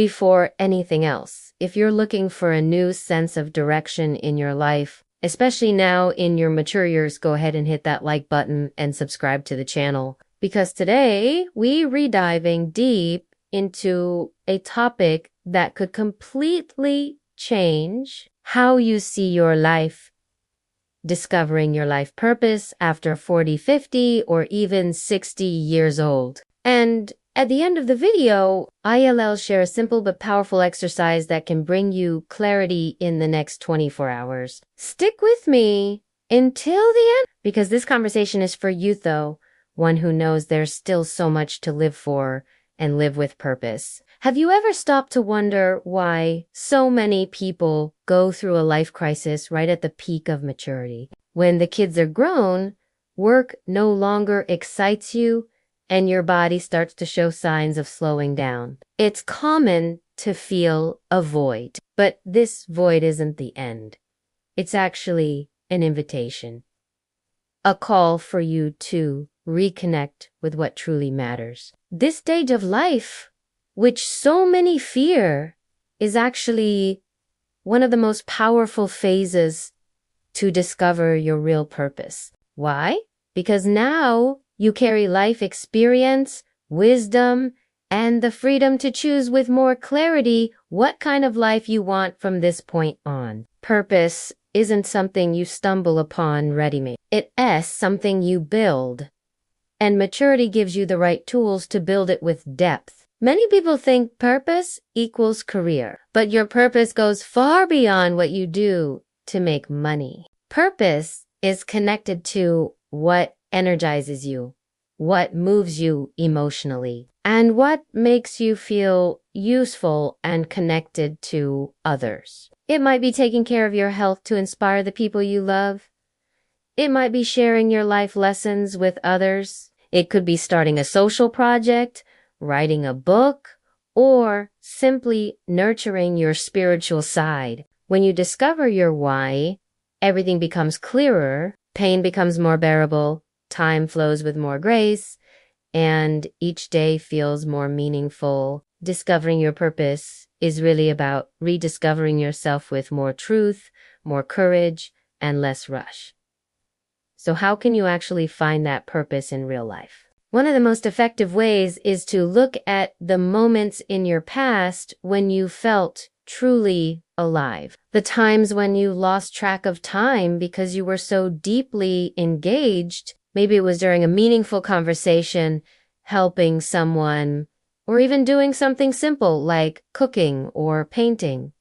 before anything else. If you're looking for a new sense of direction in your life, especially now in your mature years, go ahead and hit that like button and subscribe to the channel. Because today we rediving deep into a topic that could completely change how you see your life, discovering your life purpose after 40, 50, or even 60 years old. And at the end of the video, ILL share a simple but powerful exercise that can bring you clarity in the next 24 hours. Stick with me until the end, because this conversation is for you though, one who knows there's still so much to live for and live with purpose. Have you ever stopped to wonder why so many people go through a life crisis right at the peak of maturity? When the kids are grown, work no longer excites you, and your body starts to show signs of slowing down. It's common to feel a void, but this void isn't the end. It's actually an invitation, a call for you to reconnect with what truly matters. This stage of life, which so many fear, is actually one of the most powerful phases to discover your real purpose. Why? Because now you carry life experience, wisdom, and the freedom to choose with more clarity what kind of life you want from this point on. Purpose isn't something you stumble upon ready-made. It is something you build. And maturity gives you the right tools to build it with depth. Many people think purpose equals career, but your purpose goes far beyond what you do to make money. Purpose is connected to what energizes you, what moves you emotionally, and what makes you feel useful and connected to others. It might be taking care of your health to inspire the people you love. It might be sharing your life lessons with others. It could be starting a social project, writing a book, or simply nurturing your spiritual side. When you discover your why, everything becomes clearer, pain becomes more bearable, time flows with more grace, and each day feels more meaningful. Discovering your purpose is really about rediscovering yourself with more truth, more courage, and less rush. So how can you actually find that purpose in real life? One of the most effective ways is to look at the moments in your past when you felt truly alive. The times when you lost track of time because you were so deeply engaged. Maybe it was during a meaningful conversation, helping someone, or even doing something simple like cooking or painting.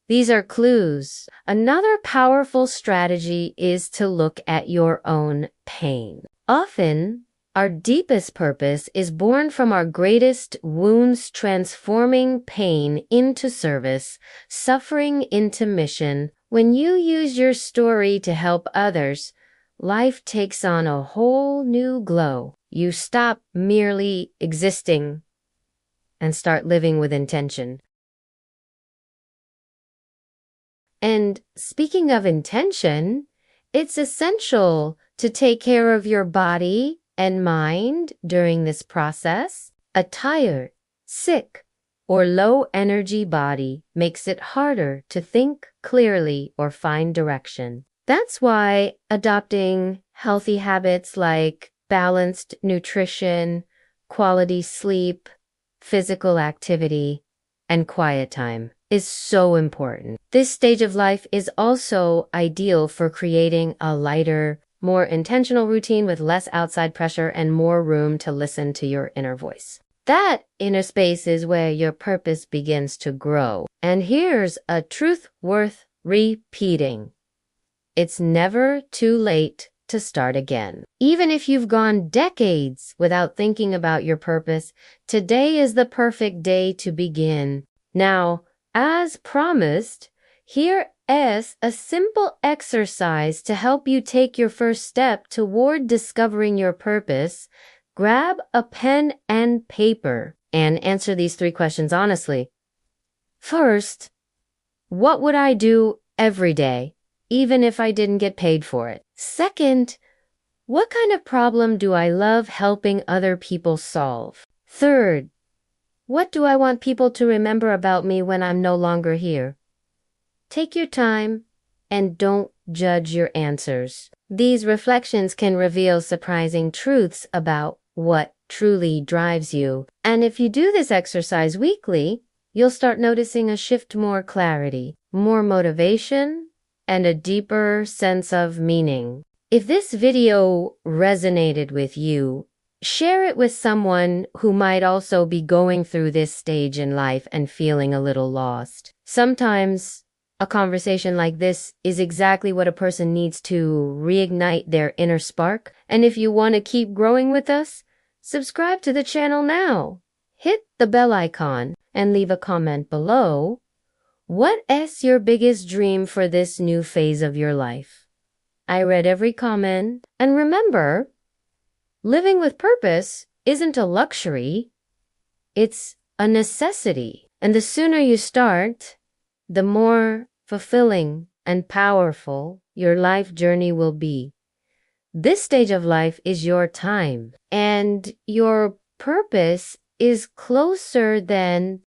These are clues. Another powerful strategy is to look at your own pain. Often, our deepest purpose is born from our greatest wounds, transforming pain into service, suffering into mission. When you use your story to help others, life takes on a whole new glow. You stop merely existing and start living with intention. And speaking of intention, it's essential to take care of your body and mind during this process. A tired, sick, or low energy body makes it harder to think clearly or find direction. That's why adopting healthy habits like balanced nutrition, quality sleep, physical activity, and quiet time is so important. This stage of life is also ideal for creating a lighter, more intentional routine with less outside pressure and more room to listen to your inner voice. That inner space is where your purpose begins to grow. And here's a truth worth repeating. It's never too late to start again. Even if you've gone decades without thinking about your purpose, today is the perfect day to begin. Now, as promised, here is a simple exercise to help you take your first step toward discovering your purpose. Grab a pen and paper and answer these 3 questions honestly. First, what would I do every day, even if I didn't get paid for it? Second, what kind of problem do I love helping other people solve? Third, What do I want people to remember about me when I'm no longer here? Take your time and don't judge your answers. These reflections can reveal surprising truths about what truly drives you. And if you do this exercise weekly, you'll start noticing a shift, more clarity, more motivation, and a deeper sense of meaning. If this video resonated with you, share it with someone who might also be going through this stage in life and feeling a little lost. Sometimes a conversation like this is exactly what a person needs to reignite their inner spark. And if you want to keep growing with us, subscribe to the channel now. Hit the bell icon and leave a comment below. What is your biggest dream for this new phase of your life? I read every comment. And remember, living with purpose isn't a luxury, it's a necessity. And the sooner you start, the more fulfilling and powerful your life journey will be. This stage of life is your time, and your purpose is closer than